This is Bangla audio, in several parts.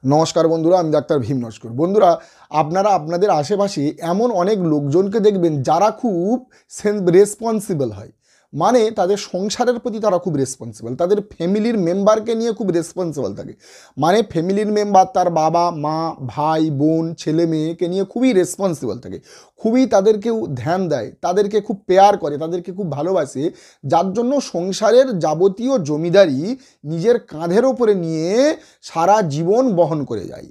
নমস্কার বন্ধুরা, আমি ডাক্তার ভীম নস্কর। বন্ধুরা, আপনারা আপনাদের আশেপাশে এমন অনেক লোকজনকে দেখবেন যারা খুব রেসপন্সিবল হয়। মানে তাদের সংসারের প্রতি তারা খুব রেসপন্সিবল, তাদের ফ্যামিলির মেম্বারকে নিয়ে খুব রেসপন্সিবল থাকে। মানে ফ্যামিলির মেম্বার তার বাবা মা ভাই বোন ছেলে মেয়েকে নিয়ে খুবই রেসপন্সিবল থাকে, খুবই তাদেরকেও ধ্যান দেয়, তাদেরকে খুব পেয়ার করে, তাদেরকে খুব ভালোবাসে, যার জন্য সংসারের যাবতীয় জমিদারি নিজের কাঁধের ওপরে নিয়ে সারা জীবন বহন করে যায়।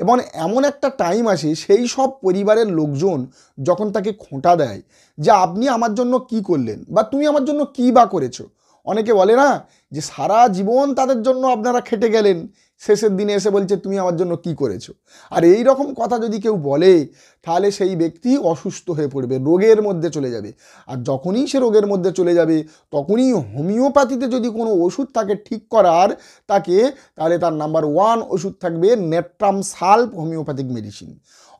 এবং এমন একটা টাইম আসে সেই সব পরিবারের লোকজন যখন তাকে খোঁটা দেয় যে আপনি আমার জন্য কি করলেন বা তুমি আমার জন্য কি বা করেছো। অনেকে বলে না যে সারা জীবন তাদের জন্য আপনারা খেটে গেলেন, শেষের দিনে এসে বলছে তুমি আমার জন্য কি করেছো। আর এই রকম কথা যদি কেউ বলে তাহলে সেই ব্যক্তি অসুস্থ হয়ে পড়বে, রোগের মধ্যে চলে যাবে। আর যখনই সে রোগের মধ্যে চলে যাবে তখনই হোমিওপ্যাথিতে যদি কোনো ওষুধ থাকে ঠিক করার তাকে, তাহলে তার নাম্বার 1 ওষুধ থাকবে নেট্রাম সাল্প হোমিওপ্যাথিক মেডিসিন।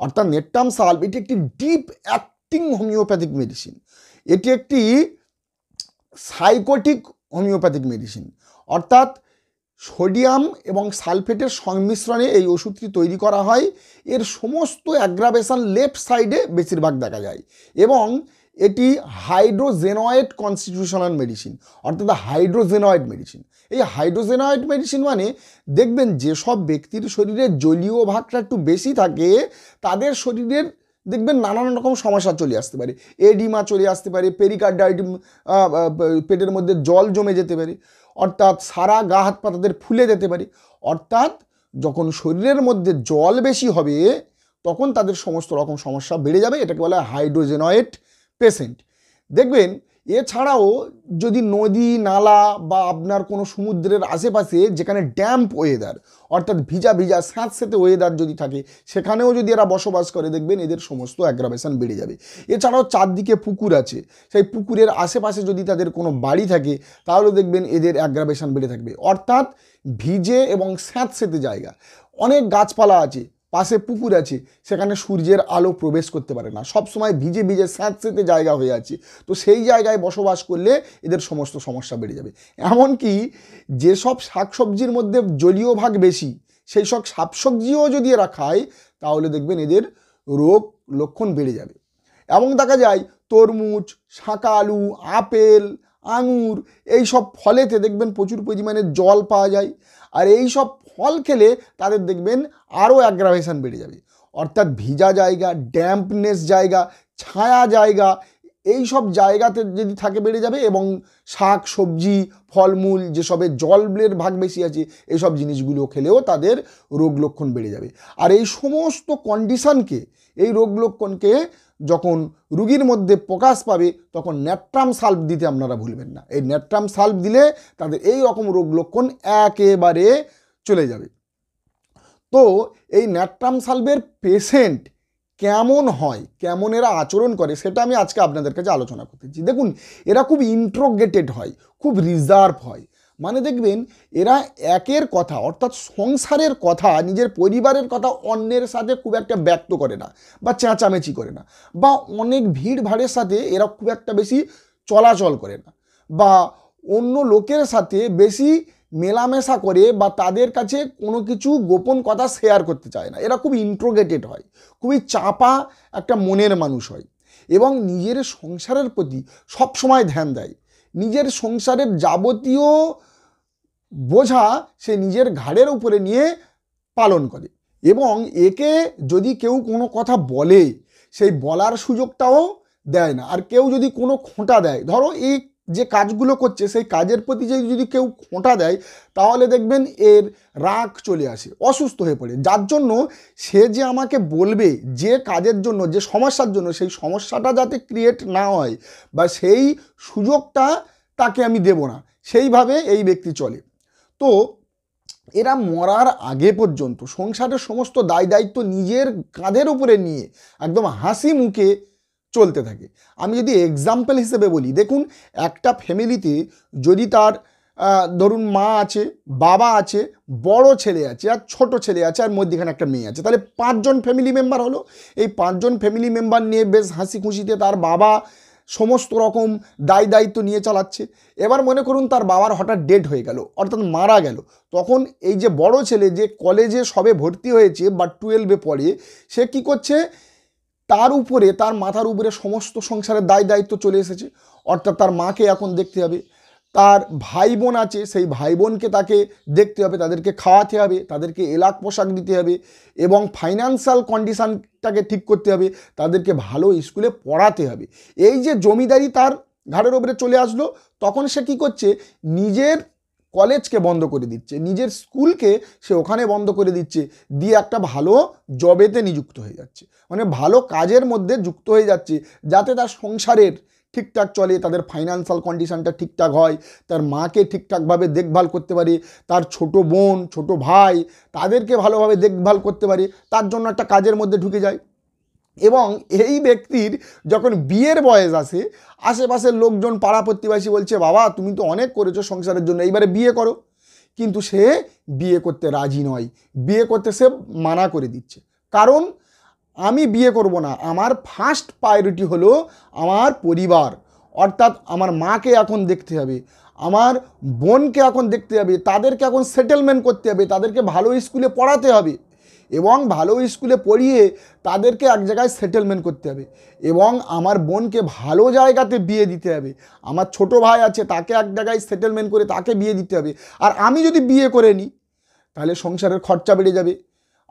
অর্থাৎ নেট্রাম সাল্প এটি একটি ডিপ অ্যাক্টিং হোমিওপ্যাথিক মেডিসিন, এটি একটি সাইকোটিক হোমিওপ্যাথিক মেডিসিন। অর্থাৎ সোডিয়াম এবং সালফেটের সংমিশ্রণে এই ওষুধটি তৈরি করা হয়। এর সমস্ত অ্যাগ্রাভেশন লেফট সাইডে বেশিরভাগ দেখা যায় এবং এটি হাইড্রোজেনয়েড কনস্টিটিউশনাল মেডিসিন, অর্থাৎ হাইড্রোজেনয়েড মেডিসিন। এই হাইড্রোজেনয়েড মেডিসিন মানে দেখবেন যেসব ব্যক্তির শরীরে জলীয় ভাগটা একটু বেশি থাকে তাদের শরীরের দেখবেন নানান রকম সমস্যা চলে আসতে পারে, এডিমা চলে আসতে পারে, পেরিকার্ডাইটিস, পেটের মধ্যে জল জমে যেতে পারে, অর্থাৎ সারা গা হাত পা তাদের ফুলে যেতে পারে। অর্থাৎ যখন শরীরের মধ্যে জল বেশি হবে তখন তাদের সমস্ত রকম সমস্যা বেড়ে যাবে, এটাকে বলা হয় হাইড্রোজেনয়েড পেশেন্ট। দেখবেন এছাড়াও যদি নদী নালা বা আপনার কোনো সমুদ্রের আশেপাশে যেখানে ড্যাম্প ওয়েদার, অর্থাৎ ভিজা ভিজা স্যাঁতস্যাঁতে ওয়েদার যদি থাকে সেখানেও যদি এরা বসবাস করে দেখবেন এদের সমস্ত অ্যাগ্রাভেশন বেড়ে যাবে। এছাড়াও চারদিকে পুকুর আছে, সেই পুকুরের আশেপাশে যদি তাদের কোনো বাড়ি থাকে তাহলে দেখবেন এদের অ্যাগ্রাভেশন বেড়ে থাকবে। অর্থাৎ ভিজে এবং স্যাঁতস্যাঁতে জায়গা, অনেক গাছপালা আছে, পাশে পুকুর আছে, সেখানে সূর্যের আলো প্রবেশ করতে পারে না, সবসময় ভিজে ভিজে স্যাঁতস্যাঁতে জায়গা হয়ে আছে, তো সেই জায়গায় বসবাস করলে এদের সমস্ত সমস্যা বেড়ে যাবে। এমনকি যেসব শাকসবজির মধ্যে জলীয় ভাগ বেশি সেই সব শাকসবজিও যদি এরা খায় তাহলে দেখবেন এদের রোগ লক্ষণ বেড়ে যাবে। এবং দেখা যায় তরমুজ, শাঁকা আলু, আপেল, আঙুর এই সব ফলেতে দেখবেন প্রচুর পরিমাণে জল পাওয়া যায়। আর এই সব ফল খেলে তাদের দেখবেন আরও অ্যাগ্রাভেশন বেড়ে যাবে। অর্থাৎ ভিজা জায়গা, ড্যাম্পনেস জায়গা, ছায়া জায়গা, এই সব জায়গাতে যদি থাকে বেড়ে যাবে। এবং শাক সবজি ফলমূল যেসবে জলের ভাগ বেশি আছে এইসব জিনিসগুলো খেলেও তাদের রোগ লক্ষণ বেড়ে যাবে। আর এই সমস্ত কন্ডিশনকে, এই রোগ লক্ষণকে যখন রুগীর মধ্যে প্রকাশ পাবে তখন নেট্রাম সাল্প দিতে আপনারা ভুলবেন না। এই নেট্রাম সাল্প দিলে তাদের এই রকম রোগ লক্ষণ একেবারে চলে যাবে। তো এই নেট্রাম সাল্পের পেশেন্ট কেমন হয়, কেমন এরা আচরণ করে সেটা আমি আজকে আপনাদের কাছে আলোচনা করতেছি। দেখুন, এরা খুব ইন্ট্রোগেটেড হয়, খুব রিজার্ভ হয়। মানে দেখবেন এরা একের কথা অর্থাৎ সংসারের কথা, নিজের পরিবারের কথা অন্যের সাথে খুব একটা ব্যক্ত করে না বা চেঁচামেচি করে না, বা অনেক ভিড় ভাড়ের সাথে এরা খুব একটা বেশি চলাচল করে না, বা অন্য লোকের সাথে বেশি মেলামেশা করে বা তাদের কাছে কোনো কিছু গোপন কথা শেয়ার করতে চায় না। এরা খুব ইন্ট্রোগেটেড হয়, খুবই চাপা একটা মনের মানুষ হয় এবং নিজের সংসারের প্রতি সবসময় ধ্যান দেয়। নিজের সংসারের যাবতীয় বোঝা সে নিজের ঘাড়ের উপরে নিয়ে পালন করে। এবং একে যদি কেউ কোনো কথা বলে সেই বলার সুযোগটাও দেয় না। আর কেউ যদি কোনো খোঁটা দেয়, ধরো এই যে কাজগুলো করছে সেই কাজের প্রতি যদি কেউ খোঁটা দেয় তাহলে দেখবেন এর রাগ চলে আসে, অসুস্থ হয়ে পড়ে। যার জন্য সে যে আমাকে বলবে যে কাজের জন্য, যে সমস্যার জন্য, সেই সমস্যাটা যাতে ক্রিয়েট না হয় বা সেই সুযোগটা তাকে আমি দেব না, সেইভাবে এই ব্যক্তি চলে। তো এরা মরার আগে পর্যন্ত সংসারের সমস্ত দায় দায়িত্ব নিজের কাঁধের উপরে নিয়ে একদম হাসি মুখে চলতে থাকে। আমি যদি এক্সাম্পল হিসেবে বলি, দেখুন একটা ফ্যামিলিতে যদি তার ধরুন মা আছে, বাবা আছে, বড় ছেলে আছে আর ছোট ছেলে আছে আর মধ্যখানে একটা মেয়ে আছে, তাহলে 5 জন ফ্যামিলি মেম্বার হলো। এই 5 জন ফ্যামিলি মেম্বার নিয়ে বেশ হাসি খুশিতে তার বাবা সমস্ত রকম দায়িত্ব নিয়ে চালাচ্ছে। এবার মনে করুন তার বাবার হঠাৎ ডেড হয়ে গেল, অর্থাৎ মারা গেল। তখন এই যে বড় ছেলে যে কলেজে সবে ভর্তি হয়েছে বা 12-এ পড়ে, সে কি করছে, তার উপরে, তার মাথার উপরে সমস্ত সংসারের দায়িত্ব চলে এসেছে। অর্থাৎ তার মাকে এখন দেখতে হবে, তার ভাই বোন আছে সেই ভাই বোনকে তাকে দেখতে হবে, তাদেরকে খাওয়াতে হবে, তাদেরকে এলাক পোশাক দিতে হবে এবং ফাইন্যান্সিয়াল কন্ডিশানটাকে ঠিক করতে হবে, তাদেরকে ভালো স্কুলে পড়াতে হবে। এই যে জমিদারি তার ঘাড়ের ওপরে চলে আসলো, তখন সে কী করছে, নিজের কলেজকে বন্ধ করে দিচ্ছে, নিজের স্কুলকে সে ওখানে বন্ধ করে দিচ্ছে, দিয়ে একটা ভালো জবেতে নিযুক্ত হয়ে যাচ্ছে, মানে ভালো কাজের মধ্যে যুক্ত হয়ে যাচ্ছে, যাতে তার সংসারের ঠিকঠাক চলে, তাদের ফাইন্যান্সিয়াল কন্ডিশানটা ঠিকঠাক হয়, তার মাকে ঠিকঠাকভাবে দেখভাল করতে পারে, তার ছোট বোন ছোট ভাই তাদেরকে ভালোভাবে দেখভাল করতে পারে, তার জন্য একটা কাজের মধ্যে ঢুকে যায়। এবং এই ব্যক্তির যখন বিয়ের বয়স আসে, আশেপাশের লোকজন পাড়া প্রতিবেশী বলছে, বাবা তুমি তো অনেক করেছো সংসারের জন্য, এইবারে বিয়ে করো। কিন্তু সে বিয়ে করতে রাজি নয়, বিয়ে করতে সে মানা করে দিচ্ছে। কারণ আমি বিয়ে করব না, আমার ফার্স্ট প্রায়োরিটি হলো আমার পরিবার, অর্থাৎ আমার মাকে এখন দেখতে হবে, আমার বোনকে এখন দেখতে হবে, তাদেরকে এখন সেটেলমেন্ট করতে হবে, তাদেরকে ভালো স্কুলে পড়াতে হবে এবং ভালো স্কুলে পড়িয়ে তাদেরকে এক জায়গায় সেটেলমেন্ট করতে হবে এবং আমার বোনকে ভালো জায়গাতে বিয়ে দিতে হবে, আমার ছোট ভাই আছে তাকে এক জায়গায় সেটেলমেন্ট করে তাকে বিয়ে দিতে হবে। আর আমি যদি বিয়ে করে নিই তাহলে সংসারের খরচা বেড়ে যাবে,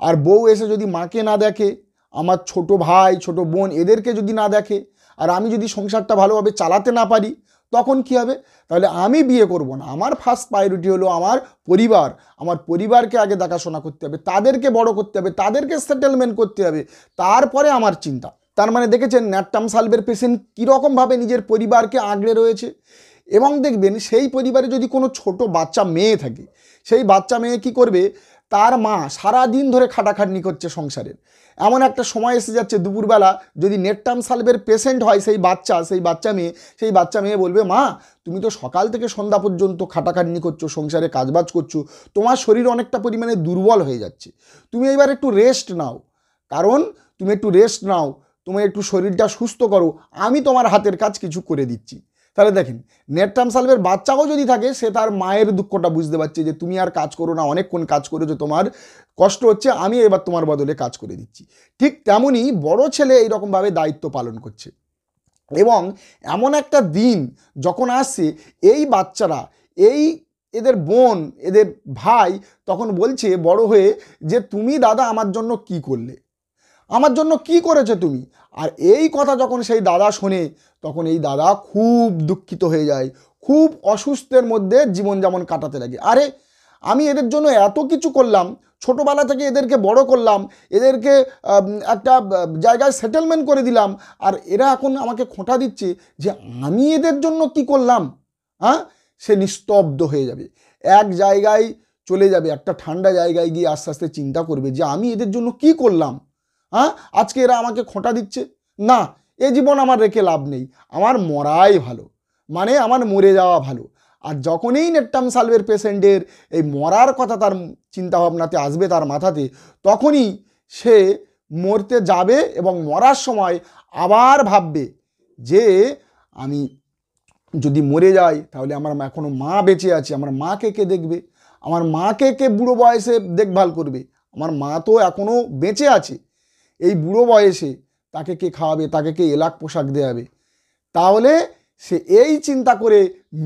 আর বউ এসে যদি মাকে না দেখে, আমার ছোট ভাই ছোট বোন এদেরকে যদি না দেখে, আর আমি যদি সংসারটা ভালোভাবে চালাতে না পারি, তখন কি হবে? তাহলে আমি বিয়ে করব না। আমার ফার্স্ট প্রায়োরিটি হলো আমার পরিবার, আমার পরিবারকে আগে দেখাশোনা করতে হবে, তাদেরকে বড় করতে হবে, তাদেরকে সেটেলমেন্ট করতে হবে, তারপরে আমার চিন্তা। তার মানে দেখেছেন ন্যাট্টাম সালভের পেশেন্ট কীরকমভাবে নিজের পরিবারকে আগলে রয়েছে। এবং দেখবেন সেই পরিবারে যদি কোনো ছোট বাচ্চা মেয়ে থাকে, সেই বাচ্চা মেয়ে কি করবে, তার মা সারা দিন ধরে খাটাখাটনি করছে সংসারের, এমন একটা সময় এসে যাচ্ছে দুপুরবেলা যদি নেটটাম সালভের পেশেন্ট হয় সেই বাচ্চা মেয়ে বলবে, মা তুমি তো সকাল থেকে সন্ধ্যা পর্যন্ত খাটাখাটনি করছো, সংসারে কাজবাজ করছো, তোমার শরীর অনেকটা পরিমাণে দুর্বল হয়ে যাচ্ছে, তুমি এবার একটু রেস্ট নাও, কারণ তুমি একটু রেস্ট নাও, তুমি একটু শরীরটা সুস্থ করো, আমি তোমার হাতের কাজ কিছু করে দিচ্ছি। তাহলে দেখেন নেটটাম সালভের বাচ্চাও যদি থাকে, সে তার মায়ের দুঃখটা বুঝতে পারছে যে তুমি আর কাজ করো না, অনেকক্ষণ কাজ করেছো, তোমার কষ্ট হচ্ছে, আমি এবার তোমার বদলে কাজ করে দিচ্ছি। ঠিক তেমনই বড় ছেলে এইরকমভাবে দায়িত্ব পালন করছে। এবং এমন একটা দিন যখন আসছে, এই বাচ্চারা, এদের বোন এদের ভাই তখন বলছে বড় হয়ে যে তুমি দাদা আমার জন্য কি করলে, আমার জন্য কি করেছো তুমি। আর এই কথা যখন সেই দাদা শোনে, তখন এই দাদা খুব দুঃখিত হয়ে যায়, খুব অসুস্থের মধ্যে জীবনযাপন কাটাতে লাগে। আরে আমি এদের জন্য এত কিছু করলাম, ছোটোবেলা থেকে এদেরকে বড় করলাম, এদেরকে একটা জায়গায় সেটেলমেন্ট করে দিলাম, আর এরা এখন আমাকে খোঁটা দিচ্ছে যে আমি এদের জন্য কি করলাম। হ্যাঁ, সে নিস্তব্ধ হয়ে যাবে, এক জায়গায় চলে যাবে, একটা ঠান্ডা জায়গায় গিয়ে আস্তে আস্তে চিন্তা করবে যে আমি এদের জন্য কি করলাম। হ্যাঁ, আজকে এরা আমাকে খোঁটা দিচ্ছে, না এ জীবন আমার রেখে লাভ নেই, আমার মরাই ভালো, মানে আমার মরে যাওয়া ভালো। আর যখনই নেটটাম সালভের পেশেন্টের এই মরার কথা তার চিন্তাভাবনাতে আসবে, তার মাথাতে, তখনই সে মরতে যাবে এবং মরার সময় আবার ভাববে যে আমি যদি মরে যাই তাহলে আমার এখনও মা বেঁচে আছে, আমার মাকে কে দেখবে, আমার মাকে কে বুড়ো বয়সে দেখভাল করবে, আমার মা তো এখনও বেঁচে আছে, এই বুড়ো বয়সে তাকে কে খাওয়াবে, তাকে কে এলাক পোশাক দেওয়াবে। তাহলে সে এই চিন্তা করে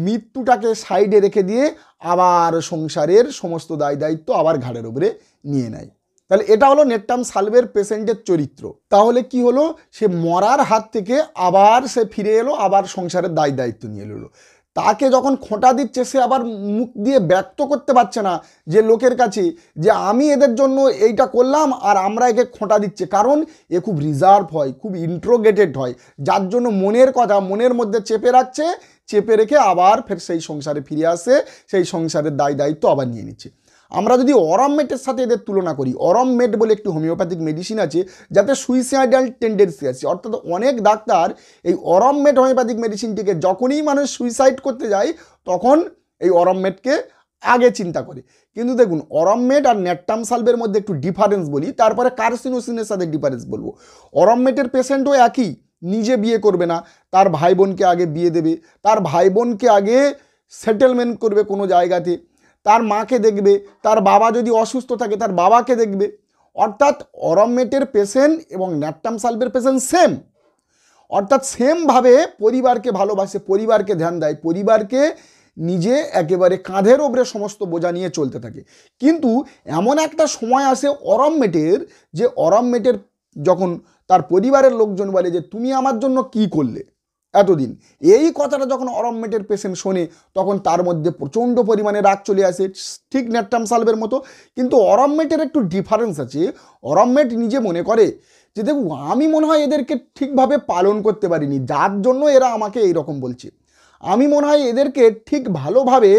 মৃত্যুটাকে সাইডে রেখে দিয়ে আবার সংসারের সমস্ত দায়িত্ব আবার ঘাড়ের উপরে নিয়ে নেয়। তাহলে এটা হলো নেটটাম সালভের পেশেন্টের চরিত্র। তাহলে কি হলো, সে মরার হাত থেকে আবার সে ফিরে এলো, আবার সংসারের দায়িত্ব নিয়ে এলো। তাকে যখন খোঁটা দিচ্ছে, সে আবার মুখ দিয়ে ব্যক্ত করতে পারছে না যে লোকের কাছে যে আমি এদের জন্য এইটা করলাম আর আমরা একে খোঁটা দিচ্ছে, কারণ এ খুব রিজার্ভ হয়, খুব ইন্ট্রোগেটেড হয়, যার জন্য মনের কথা মনের মধ্যে চেপে রাখছে, চেপে রেখে আবার ফের সেই সংসারে ফিরে আসে, সেই সংসারের দায়িত্ব আবার নিয়ে নিচ্ছে। আমরা যদি অরমমেটের সাথে এদের তুলনা করি, অরমমেট বলে একটি হোমিওপ্যাথিক মেডিসিন আছে যাতে সুইসাইডাল টেন্ডেন্সি আছে, অর্থাৎ অনেক ডাক্তার এই অরমমেট হোমিওপ্যাথিক মেডিসিনটিকে যখনই মানুষ সুইসাইড করতে যায় তখন এই অরমমেটকে আগে চিন্তা করে। কিন্তু দেখুন অরমমেট আর নেটটাম সালভের মধ্যে একটু ডিফারেন্স বলি, তারপরে কার্সিনোসিনের সাথে ডিফারেন্স বলবো। অরমমেটের পেশেন্টও একই, নিজে বিয়ে করবে না, তার ভাই বোনকে আগে বিয়ে দেবে, তার ভাই বোনকে আগে সেটেলমেন্ট করবে কোনো জায়গাতে, তার মাকে দেখবে, তার বাবা যদি অসুস্থ থাকে তার বাবাকে দেখবে। অর্থাৎ অরমমেটের পেশেন্ট এবং ন্যাট্টাম সালভের পেশেন্ট সেম, অর্থাৎ সেমভাবে পরিবারকে ভালোবাসে, পরিবারকে ধ্যান দেয়, পরিবারকে নিজে একেবারে কাঁধের ওপরে সমস্ত বোঝা নিয়ে চলতে থাকে। কিন্তু এমন একটা সময় আসে অরমমেটের, যে অরমমেটের যখন তার পরিবারের লোকজন বলে যে তুমি আমার জন্য কি করলে এতদিন, এই কথাটা যখন অরমমেটের পেশেন্ট শোনে তখন তার মধ্যে প্রচণ্ড পরিমাণে রাগ চলে আসে, ঠিক ন্যাট্টাম সালভের মতো। কিন্তু অরমমেটের একটু ডিফারেন্স আছে। অরমমেট নিজে মনে করে যে দেখুন আমি মনে হয় এদেরকে ঠিকভাবে পালন করতে পারিনি, যার জন্য এরা আমাকে এইরকম বলছে। আমি মনে হয় এদেরকে ঠিক ভালোভাবে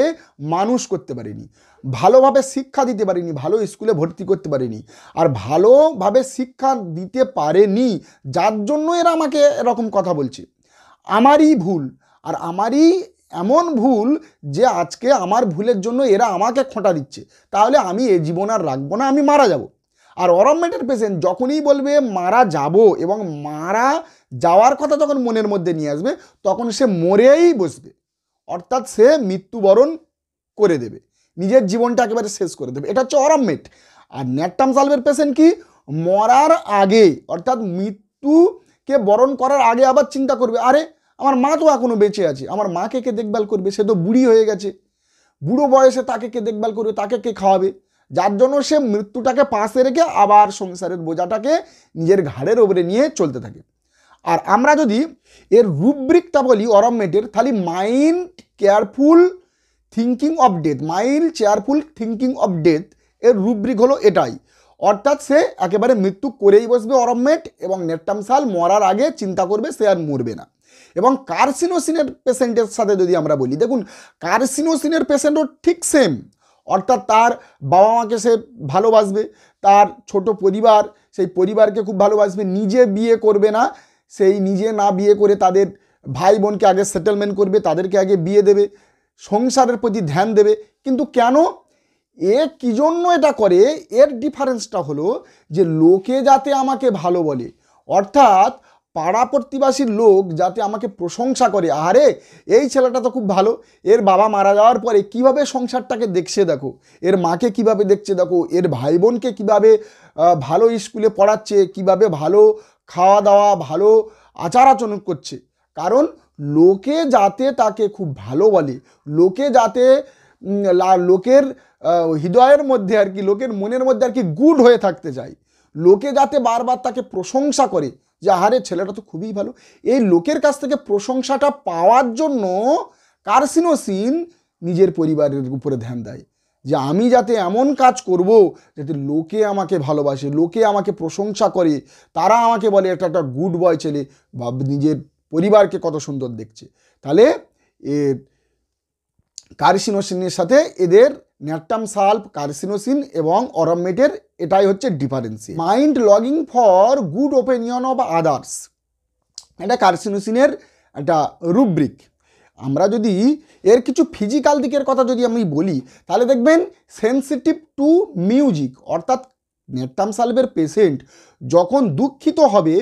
মানুষ করতে পারিনি, ভালোভাবে শিক্ষা দিতে পারিনি, ভালো স্কুলে ভর্তি করতে পারিনি, আর ভালোভাবে শিক্ষা দিতে পারেনি, যার জন্য এরা আমাকে এরকম কথা বলছে। আমারই ভুল, আর আমারই এমন ভুল যে আজকে আমার ভুলের জন্য এরা আমাকে খোঁটা দিচ্ছে, তাহলে আমি এ জীবন আর রাখবো না, আমি মারা যাব। আর অরমমেটের পেশেন্ট যখনই বলবে মারা যাব এবং মারা যাওয়ার কথা যখন মনের মধ্যে নিয়ে আসবে তখন সে মরেই বসবে, অর্থাৎ সে মৃত্যুবরণ করে দেবে, নিজের জীবনটা একেবারে শেষ করে দেবে। এটা হচ্ছে অরমমেট। আর ন্যাট্টাম সালভের পেশেন্ট কি, মরার আগে অর্থাৎ মৃত্যুকে বরণ করার আগে আবার চিন্তা করবে, আরে আমার মা তো এখনো বেঁচে আছে, আমার মাকে কে দেখভাল করবে, সে তো বুড়ি হয়ে গেছে, বুড়ো বয়সে তাকে কে দেখভাল করবে, তাকে কে খাওয়াবে, যার জন্য সে মৃত্যুটাকে পাশে রেখে আবার সংসারের বোঝাটাকে নিজের ঘাড়ের ওপরে নিয়ে চলতে থাকে। আর আমরা যদি এর রুব্রিকটা বলি অরমমেটের, তাহলে mind careful thinking of death, mild cheerful thinking of death এর রুব্রিক হলো এটাই। অর্থাৎ সে একেবারে মৃত্যু করেই বসবে অরমমেট, এবং ন্যাট্টাম সাল মরার আগে চিন্তা করবে সে আর মরবে না। এবং কার্সিনোসিনের পেশেন্টের সাথে যদি আমরা বলি, দেখুন কার্সিনোসিনের পেশেন্টও ঠিক সেম, অর্থাৎ তার বাবা মাকে সে ভালোবাসবে, তার ছোট পরিবার সেই পরিবারকে খুব ভালোবাসবে, নিজে বিয়ে করবে না, সেই নিজে না বিয়ে করে তাদের ভাই বোনকে আগে সেটেলমেন্ট করবে, তাদেরকে আগে বিয়ে দেবে, সংসারের প্রতি ধ্যান দেবে। কিন্তু কেন, এ কী জন্য এটা করে, এর ডিফারেন্সটা হলো যে লোকে যাতে আমাকে ভালো বলে, অর্থাৎ পাড়া প্রতিবাসীর লোক যাতে আমাকে প্রশংসা করে, আরে এই ছেলেটা তো খুব ভালো, এর বাবা মারা যাওয়ার পরে কিভাবে সংসারটাকে দেখছে দেখো, এর মাকে কিভাবে দেখছে দেখো, এর ভাই বোনকে কীভাবে ভালো স্কুলে পড়াচ্ছে, কিভাবে ভালো খাওয়া দাওয়া ভালো আচার আচরণ করছে। কারণ লোকে যাতে তাকে খুব ভালো বলে, লোকে যাতে লোকের হৃদয়ের মধ্যে আর কি, লোকের মনের মধ্যে আর কি গুড হয়ে থাকতে চায়, লোকে যাতে বারবার তাকে প্রশংসা করে যে আরে ছেলেটা তো খুবই ভালো, এই লোকের কাছ থেকে প্রশংসাটা পাওয়ার জন্য কার্সিনোসিন নিজের পরিবারের উপরে ধ্যান দেয়, যে আমি যাতে এমন কাজ করব যাতে লোকে আমাকে ভালোবাসে, লোকে আমাকে প্রশংসা করে, তারা আমাকে বলে এটা একটা গুড বয় ছেলে, বা নিজের পরিবারকে কত সুন্দর দেখছে। তাহলে কার্সিনোসিনের সাথে এদের ন্যাট্টাম সালভ, কার্সিনোসিন এবং অরমমেটের এটাই হচ্ছে difference. Mind logging for good opinion of others, এটা কার্সিনোসিনের একটা রুব্রিক। আমরা যদি এর কিছু ফিজিক্যাল দিকের কথা যদি আমি বলি, তাহলে দেখবেন সেন্সিটিভ টু মিউজিক, অর্থাৎ ন্যাট্টাম সালভের পেশেন্ট যখন দুঃখিত হবে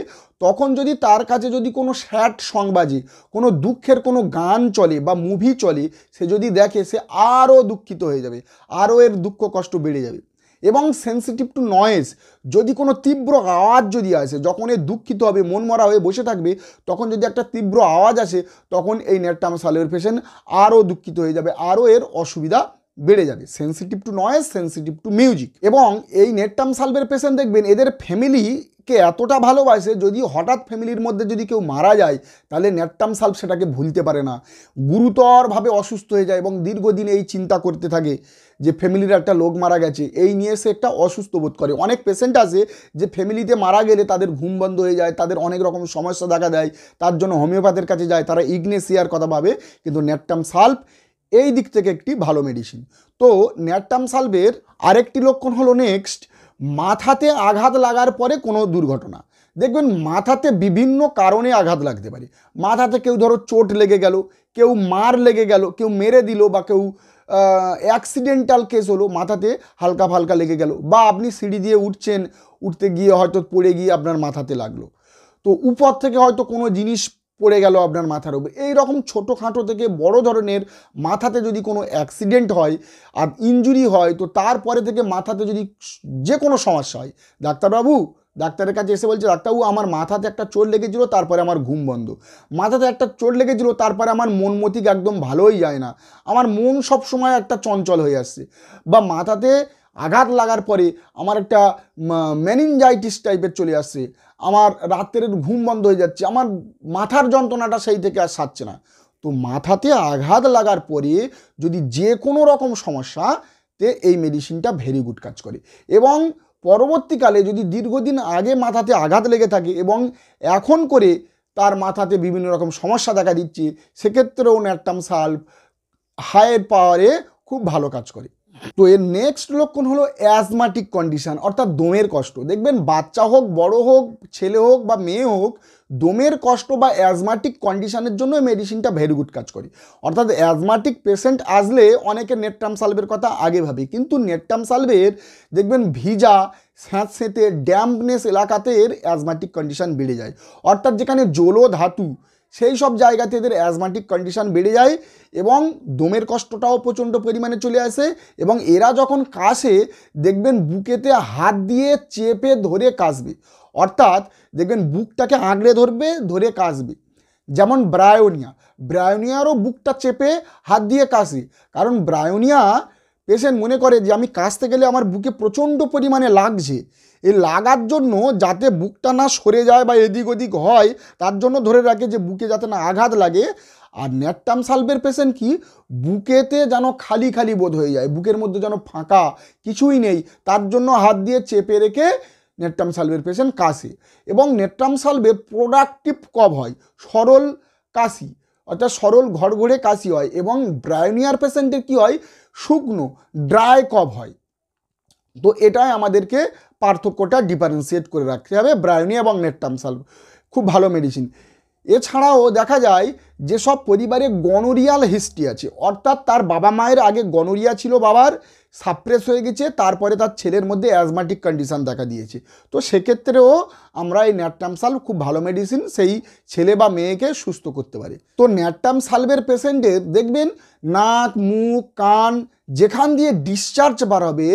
তখন যদি তার কাছে যদি কোনো স্যাড সং বাজে, কোনো দুঃখের কোনো গান চলে বা মুভি চলে, সে যদি দেখে সে আরও দুঃখিত হয়ে যাবে, আরও এর দুঃখ কষ্ট বেড়ে যাবে। এবং সেন্সিটিভ টু নয়েজ, যদি কোনো তীব্র আওয়াজ যদি আসে, যখন এ দুঃখিত হবে মন মরা হয়ে বসে থাকবে, তখন যদি একটা তীব্র আওয়াজ আসে তখন এই ন্যাট্টাম সালভের পেশেন্ট আরও দুঃখিত হয়ে যাবে, আরও এর অসুবিধা বেড়ে যাবে। Sensitive two noise, sensitive to music. এবং এই ন্যাট্টাম সালভের পেশেন্ট দেখবেন এদের ফ্যামিলিকে এতটা ভালোবাসে, যদি হঠাৎ ফ্যামিলির মধ্যে যদি কেউ মারা যায় তাহলে ন্যাট্টাম সালভ সেটাকে ভুলতে পারে না, গুরুতরভাবে অসুস্থ হয়ে যায় এবং দীর্ঘদিন এই চিন্তা করতে থাকে যে ফ্যামিলির একটা লোক মারা গেছে, এই নিয়ে সে একটা অসুস্থ বোধ করে। অনেক পেশেন্ট আছে যে ফ্যামিলিতে মারা গেলে তাদের ঘুম বন্ধ হয়ে যায়, তাদের অনেক রকম সমস্যা দেখা দেয়, তার জন্য হোমিওপ্যাথের কাছে যায়, তারা ইগনেসিয়ার কথা ভাবে, কিন্তু ন্যাট্টাম সালভ এই দিক থেকে একটি ভালো মেডিসিন। তো ন্যাট্টাম সালভের আরেকটি লক্ষণ হলো নেক্সট, মাথাতে আঘাত লাগার পরে কোনো দুর্ঘটনা। দেখবেন মাথাতে বিভিন্ন কারণে আঘাত লাগতে পারে, মাথাতে কেউ ধরো চোট লেগে গেল, কেউ মার লেগে গেল, কেউ মেরে দিল, বা কেউ অ্যাক্সিডেন্টাল কেস হলো, মাথাতে হালকা ফালকা লেগে গেল, বা আপনি সিঁড়ি দিয়ে উঠছেন, উঠতে গিয়ে হয়তো পড়ে গিয়ে আপনার মাথাতে লাগলো। তো উপর থেকে হয়তো কোনো জিনিস পড়ে গেল আপনার মাথার উপর, এইরকম ছোটোখাটো থেকে বড় ধরনের মাথাতে যদি কোনো অ্যাক্সিডেন্ট হয় আর ইনজুরি হয়, তো তারপরে থেকে মাথাতে যদি যে কোনো সমস্যা হয়, ডাক্তারবাবু ডাক্তারের কাছে এসে বলছে, ডাক্তারবাবু আমার মাথাতে একটা চোট লেগেছিল, তারপরে আমার ঘুম বন্ধ, মাথাতে একটা চোট লেগেছিল, তারপরে আমার মন মতিক একদম ভালোই যায় না, আমার মন সব সময় একটা চঞ্চল হয়ে আসছে, বা মাথাতে আঘাত লাগার পরে আমার একটা মেনিনজাইটিস টাইপের চলে আসছে, আমার রাত্রের ঘুম বন্ধ হয়ে যাচ্ছে, আমার মাথার যন্ত্রণাটা সেই থেকে আর সারছে না। তো মাথাতে আঘাত লাগার পরে যদি যে কোনো রকম সমস্যাতে এই মেডিসিনটা ভেরি গুড কাজ করে। এবং পরবর্তীকালে যদি দীর্ঘদিন আগে মাথাতে আঘাত লেগে থাকে এবং এখন করে তার মাথাতে বিভিন্ন রকম সমস্যা দেখা দিচ্ছে, সেক্ষেত্রেও ন্যাট্টাম সালভ হায়ার পাওয়ারে খুব ভালো কাজ করে। তো এর নেক্সট লক্ষণ হলো অ্যাজমাটিক কন্ডিশন, অর্থাৎ দমের কষ্ট। দেখবেন বাচ্চা হোক, বড় হোক, ছেলে হোক বা মেয়ে হোক, দমের কষ্ট বা অ্যাজমাটিক কন্ডিশনের জন্য এই মেডিসিনটা ভেরি গুড কাজ করে। অর্থাৎ অ্যাজমাটিক পেশেন্ট আসলে অনেকে নেট্টাম সালভের কথা আগে ভাবে, কিন্তু নেট্টাম সালভের দেখবেন ভিজা স্যাঁতস্যাঁতে ড্যাম্পনেস এলাকাতে এর অ্যাজমাটিক কন্ডিশন বেড়ে যায়। অর্থাৎ যেখানে জলো ধাতু সেই সব জায়গাতে এদের অ্যাজমাটিক কন্ডিশন বেড়ে যায় এবং দমের কষ্টটাও প্রচণ্ড পরিমাণে চলে আসে। এবং এরা যখন কাশে দেখবেন বুকেতে হাত দিয়ে চেপে ধরে কাশবে, অর্থাৎ দেখবেন বুকটাকে আঁকড়ে ধরবে, ধরে কাশবে। যেমন ব্রায়োনিয়ারও বুকটা চেপে হাত দিয়ে কাশে, কারণ ব্রায়োনিয়া পেশেন্ট মনে করে যে আমি কাশতে গেলে আমার বুকে প্রচণ্ড পরিমাণে লাগছে, এই লাগার জন্য যাতে বুকটা না সরে যায় বা এদিক ওদিক হয়, তার জন্য ধরে রাখে যে বুকে যাতে না আঘাত লাগে। আর ন্যাট্টাম সালভের পেশেন্ট কি বুকেতে যেন খালি খালি বোধ হয়ে যায়, বুকের মধ্যে যেন ফাঁকা কিছুই নেই, তার জন্য হাত দিয়ে চেপে রেখে ন্যাট্টাম সালভের পেশেন্ট কাশে। এবং ন্যাট্টাম সালভে প্রোডাক্টিভ কফ হয়, সরল কাশি, অর্থাৎ সরল ঘড়ঘড়ে কাশি হয়। এবং ব্রায়োনিয়ার পেশেন্টের কি হয়, শুকনো ড্রাই কফ হয়। তো এটাই আমাদেরকে পার্থক্যটা ডিফারেন্সিয়েট করে রাখতে হবে। ব্রায়োনিয়া এবং নেট্টাম সালভ খুব ভালো মেডিসিন। এছাড়াও দেখা যায় যেসব পরিবারে গনোরিয়াল হিস্ট্রি আছে, অর্থাৎ তার বাবা মায়ের আগে গনোরিয়া ছিল, বাবার সাপ্রেস হয়ে গেছে, তারপরে তার ছেলের মধ্যে অ্যাজমাটিক কন্ডিশন দেখা দিয়েছে, তো সেক্ষেত্রেও আমরা এই ন্যাট্টাম সালভ খুব ভালো মেডিসিন, সেই ছেলে বা মেয়েকে সুস্থ করতে পারে। তো ন্যাট্টাম সালভের পেশেন্টের দেখবেন নাক, মুখ, কান যেখান দিয়ে ডিসচার্জ বার হবে,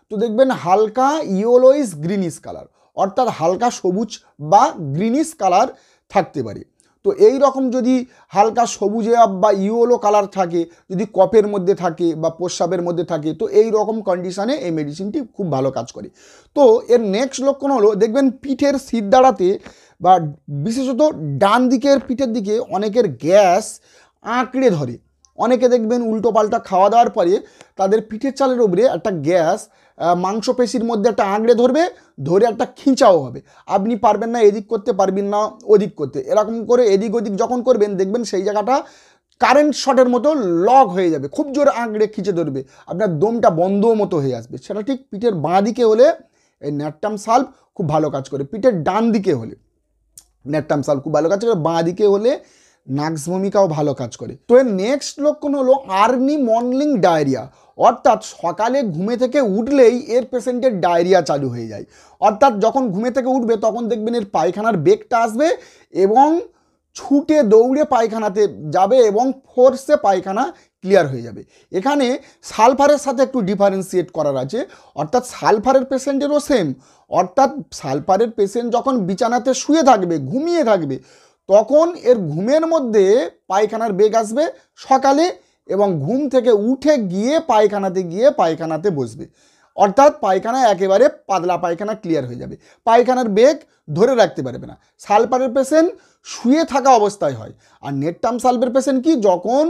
তো দেখবেন হালকা ইয়েলোইশ গ্রিনিশ কালার, অর্থাৎ হালকা সবুজ বা গ্রিনিশ কালার থাকতে পারে। তো এই রকম যদি হালকা সবুজে বা ইয়েলো কালার থাকে, যদি কফের মধ্যে থাকে বা প্রস্রাবের মধ্যে থাকে, তো এই রকম কন্ডিশনে এই মেডিসিনটি খুব ভালো কাজ করে। তো এর নেক্সট লক্ষণ হলো দেখবেন পিঠের সিট দাঁড়াতে বা বিশেষত ডান দিকের পিঠের দিকে অনেকের গ্যাস আঁকড়ে ধরে। অনেকে দেখবেন উল্টো পাল্টা খাওয়া দাওয়ার পরে তাদের পিঠের চালের উপরে একটা গ্যাস মাংসপেশির মধ্যে একটা আঁকড়ে ধরবে, ধরে একটা খিঁচাও হবে, আপনি পারবেন না এদিক করতে, পারবেন না ওদিক করতে, এরকম করে এদিক ওদিক যখন করবেন দেখবেন সেই জায়গাটা কারেন্ট শটের মতো লক হয়ে যাবে, খুব জোরে আঁকড়ে খিঁচে ধরবে, আপনার দমটা বন্ধ মতো হয়ে আসবে। সেটা ঠিক পিঠের বাঁ দিকে হলে এই ন্যাট্টাম সালভ খুব ভালো কাজ করে, পিঠের ডান দিকে হলে ন্যাট্টাম সালভ খুব ভালো কাজ করে, বাঁ দিকে হলে নাক্স ভূমিকাও ভালো কাজ করে। তো এর নেক্সট লক্ষণ হলো আর্লি মর্নিং ডায়রিয়া, অর্থাৎ সকালে ঘুমে থেকে উঠলেই এর পেশেন্টের ডায়রিয়া চালু হয়ে যায়। অর্থাৎ যখন ঘুমে থেকে উঠবে তখন দেখবেন এর পায়খানার বেগটা আসবে এবং ছুটে দৌড়ে পায়খানাতে যাবে এবং ফোর্সে পায়খানা ক্লিয়ার হয়ে যাবে। এখানে সালফারের সাথে একটু ডিফারেন্সিয়েট করার আছে, অর্থাৎ সালফারের পেশেন্টেরও সেম, অর্থাৎ সালফারের পেশেন্ট যখন বিছানাতে শুয়ে থাকবে, ঘুমিয়ে থাকবে, তখন এর ঘুমের মধ্যে পায়খানার বেগ আসবে সকালে এবং ঘুম থেকে উঠে গিয়ে পায়খানাতে বসবে, অর্থাৎ পায়খানা একেবারে পাতলা পায়খানা ক্লিয়ার হয়ে যাবে, পায়খানার বেগ ধরে রাখতে পারবে না। সালফারের পেশেন্ট শুয়ে থাকা অবস্থায় হয়। আর নেট্টাম সালভের পেশেন্ট কি যখন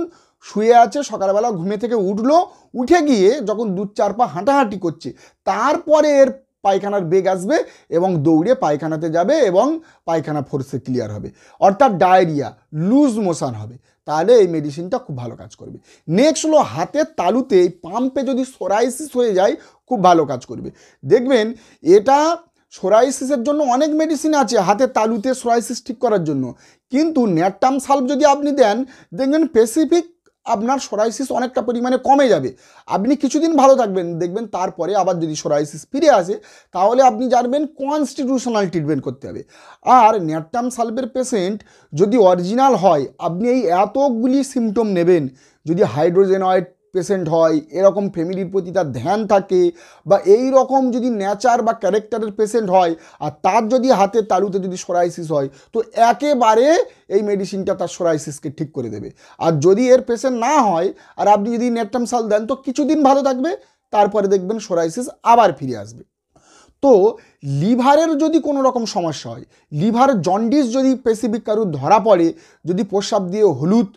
শুয়ে আছে, সকালবেলা ঘুমে থেকে উঠলো, উঠে গিয়ে যখন 2-4 পা হাঁটাহাঁটি করছে, তারপরে এর পায়খানার বেগ আসবে এবং দৌড়ে পায়খানাতে যাবে এবং পায়খানা ফোর্সে ক্লিয়ার হবে, অর্থাৎ ডায়রিয়া লুজ মোশন হবে। তাহলে এই মেডিসিনটা খুব ভালো কাজ করবে। নেক্সট হলো হাতের তালুতে পাম্পে যদি সোরাইসিস হয়ে যায় খুব ভালো কাজ করবে। দেখবেন এটা সোরাইসিসের জন্য অনেক মেডিসিন আছে হাতের তালুতে সোরাইসিস ঠিক করার জন্য, কিন্তু ন্যাট্টাম সালভ যদি আপনি দেন দেখবেন স্পেসিফিক আপনার সোরাইসিস অনেকটা পরিমাণে কমে যাবে। আপনি কিছুদিন ভালো থাকবেন, দেখবেন তারপরে আবার যদি সোরাইসিস ফিরে আসে তাহলে আপনি জানবেন কনস্টিটিউশনাল ট্রিটমেন্ট করতে হবে। আর ন্যাট্টাম সালফের পেশেন্ট যদি অরিজিনাল হয়, আপনি এই এতগুলি সিমটম নেবেন। যদি হাইড্রোজেনয়েড পেশেন্ট হয়, এরকম ফ্যামিলির প্রতি তার ধ্যান থাকে, বা এই রকম যদি নেচার বা ক্যারেক্টারের পেশেন্ট হয়, আর তার যদি হাতের তালুতে যদি সোরাইসিস হয়, তো একেবারে এই মেডিসিনটা তার সোরাইসিসকে ঠিক করে দেবে। আর যদি এর পেশেন্ট না হয় আর আপনি যদি ন্যাট্টাম সাল দেন, তো কিছুদিন ভালো থাকবে, তারপরে দেখবেন সোরাইসিস আবার ফিরে আসবে। তো লিভারের যদি কোনো রকম সমস্যা হয়, লিভার জন্ডিস যদি স্পেসিফিক কারুর ধরা পড়ে, যদি প্রস্রাব দিয়ে হলুদ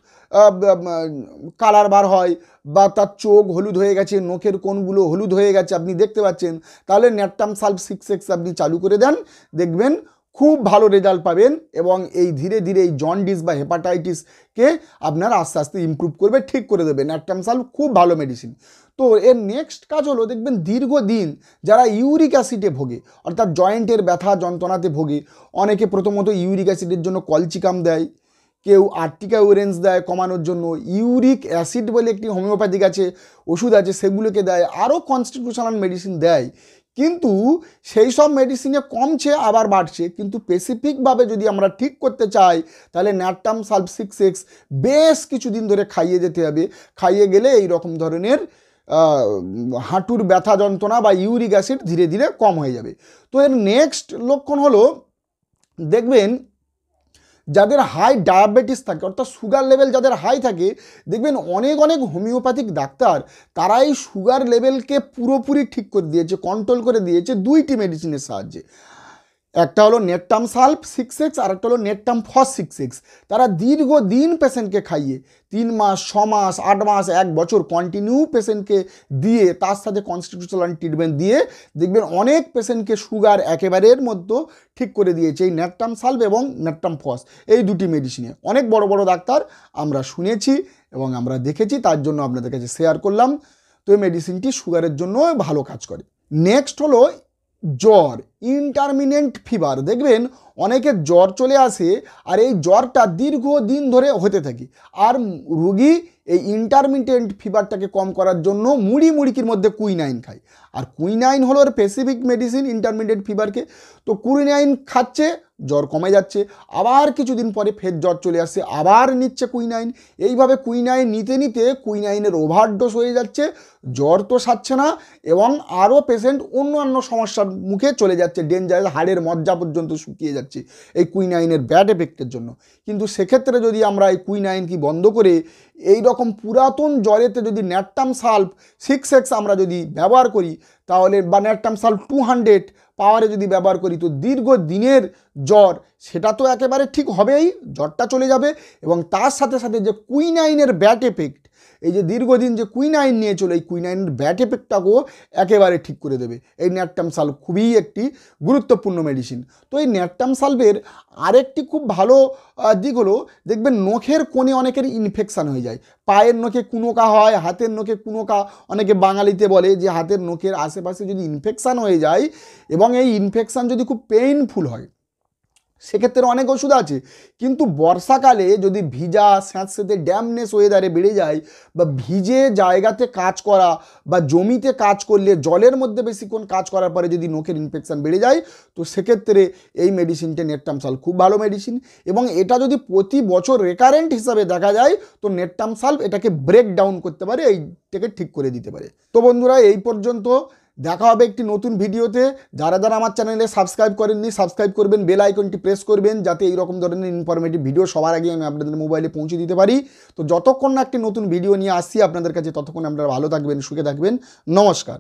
কালার বার হয়, বা তার চোখ হলুদ হয়ে গেছে, নখের কোণগুলো হলুদ হয়ে গেছে, আপনি দেখতে পাচ্ছেন, তাহলে ন্যাট্টাম সালফ 6X আপনি চালু করে দেন, দেখবেন খুব ভালো রেজাল্ট পাবেন। এবং এই ধীরে ধীরে এই জন্ডিস বা হেপাটাইটিসকে আপনার আস্তে আস্তে ইমপ্রুভ করবে, ঠিক করে দেবে। ন্যাট্টাম সালফ খুব ভালো মেডিসিন। তো এর নেক্সট কাজ হলো, দেখবেন দীর্ঘদিন যারা ইউরিক অ্যাসিডে ভোগে, অর্থাৎ জয়েন্টের ব্যথা যন্ত্রণাতে ভোগে, অনেকে প্রথমত ইউরিক অ্যাসিডের জন্য কলচিকাম দেয়, কেউ আর্টিকা ওরেন্স দেয় কমানোর জন্য, ইউরিক অ্যাসিড বলে একটি হোমিওপ্যাথিক আছে ওষুধ আছে, সেগুলোকে দেয়, আরও কনস্টিটিউশনাল মেডিসিন দেয়। কিন্তু সেই সব মেডিসিনে কমছে আবার বাড়ছে। কিন্তু স্পেসিফিকভাবে যদি আমরা ঠিক করতে চাই, তাহলে ন্যাট্টাম সালফ 6X বেশ কিছুদিন ধরে খাইয়ে যেতে হবে। খাইয়ে গেলে এই রকম ধরনের হাঁটুর ব্যথা যন্ত্রণা বা ইউরিক অ্যাসিড ধীরে ধীরে কম হয়ে যাবে। তো এর নেক্সট লক্ষণ হলো, দেখবেন যাদের হাই ডায়াবেটিস থাকে, অর্থাৎ সুগার লেভেল যাদের হাই থাকে, দেখবেন অনেক অনেক হোমিওপ্যাথিক ডাক্তার তারা এই সুগার লেভেলকে পুরোপুরি ঠিক করে দিয়েছে, কন্ট্রোল করে দিয়েছে দুইটি মেডিসিনের সাহায্যে। একটা হলো ন্যাট্টাম সালফ 6X, আর একটা হলো ন্যাট্টাম ফস 6X। তারা দীর্ঘদিন পেশেন্টকে খাইয়ে 3 মাস, 6 মাস, 8 মাস, 1 বছর কন্টিনিউ পেশেন্টকে দিয়ে, তার সাথে কনস্টিটিউশনাল ট্রিটমেন্ট দিয়ে, দেখবেন অনেক পেশেন্টকে সুগার একেবারের মধ্যে ঠিক করে দিয়েছে এই ন্যাট্টাম সালফ এবং ন্যাট্টাম ফস, এই দুটি মেডিসিনে। অনেক বড় বড় ডাক্তার আমরা শুনেছি এবং আমরা দেখেছি, তার জন্য আপনাদের কাছে শেয়ার করলাম। তো এই মেডিসিনটি সুগারের জন্য ভালো কাজ করে। নেক্সট হলো জ্বর, ইন্টারমিনেন্ট ফিভার। দেখবেন অনেকের জ্বর চলে আসে, আর এই জ্বরটা দীর্ঘদিন ধরে হতে থাকে, আর রুগী এই ইন্টারমিনেন্ট ফিভারটাকে কম করার জন্য মুড়িকির মধ্যে কুইনাইন খায়। আর কুইনাইন হলো ওর স্পেসিফিক মেডিসিন ইন্টারমিনেন্ট ফিভারকে। তো কুইনাইন খাচ্ছে, জ্বর কমে যাচ্ছে, আবার কিছুদিন পরে ফের জ্বর চলে আসছে, আবার নিচ্ছে কুইনাইন। এইভাবে কুইনাইন নিতে নিতে কুইনাইনের ওভারডোজ হয়ে যাচ্ছে, জ্বর তো সারছে না, এবং আরও পেশেন্ট অন্যান্য সমস্যার মুখে চলে যাচ্ছে, ডেঞ্জারাস, হাড়ের মজ্জা পর্যন্ত শুকিয়ে যাচ্ছে এই কুইনাইনের ব্যাড এফেক্টের জন্য। কিন্তু সেক্ষেত্রে যদি আমরা এই কুইনাইন কি বন্ধ করে এই রকম পুরাতন জ্বরেতে যদি ন্যাট্টাম সালফ 6X আমরা যদি ব্যবহার করি, তাহলে বা ন্যাট্টাম সালফ 200 পাওয়ারে যদি ব্যবহার করি, তো দীর্ঘদিনের জ্বর সেটা তো একেবারে ঠিক হবেই, জ্বরটা চলে যাবে, এবং তার সাথে সাথে যে কুইনাইনের ব্যাড এফেক্ট, এই যে দীর্ঘদিন যে কুইনাইন নিয়ে চলে, এই কুইনাইনের ব্যাড এফেক্টটাকেও একেবারে ঠিক করে দেবে এই ন্যাট্টাম সালফ। খুবই একটি গুরুত্বপূর্ণ মেডিসিন। তো এই ন্যাট্টাম সালফের আরেকটি খুব ভালো দিক হলো, দেখবেন নখের কোণে অনেকের ইনফেকশান হয়ে যায়, পায়ের নখে কুনোকা হয়, হাতের নখে কুনোকা, অনেকে বাঙালিতে বলে যে হাতের নখের আশেপাশে যদি ইনফেকশান হয়ে যায়, এবং এই ইনফেকশান যদি খুব পেইনফুল হয়, সেক্ষেত্রে অনেক ওষুধ আছে। কিন্তু বর্ষাকালে যদি ভিজা স্যাঁতস্যাঁতে ড্যামনেস ওয়েদারে বেড়ে যায়, বা ভিজে জায়গাতে কাজ করা বা জমিতে কাজ করলে জলের মধ্যে বেশিক্ষণ কাজ করার পরে যদি নখের ইনফেকশান বেড়ে যায়, তো সেক্ষেত্রে এই মেডিসিনটা ন্যাট্টাম সালফ খুব ভালো মেডিসিন। এবং এটা যদি প্রতি বছর রেকারেন্ট হিসাবে দেখা যায়, তো ন্যাট্টাম সালফ এটাকে ব্রেক ডাউন করতে পারে, এইটাকে ঠিক করে দিতে পারে। তো বন্ধুরা, এই পর্যন্ত। দেখা হবে একটি নতুন ভিডিওতে। যারা যারা আমার চ্যানেলে সাবস্ক্রাইব করেননি, সাবস্ক্রাইব করবেন, বেল আইকনটি প্রেস করবেন, যাতে এই রকম ধরনের ইনফরমেটিভ ভিডিও সবার আগে আমি আপনাদের মোবাইলে পৌঁছে দিতে পারি। তো যতক্ষণ না একটি নতুন ভিডিও নিয়ে আসছি আপনাদের কাছে, ততক্ষণ আপনারা ভালো থাকবেন, সুখে থাকবেন। নমস্কার।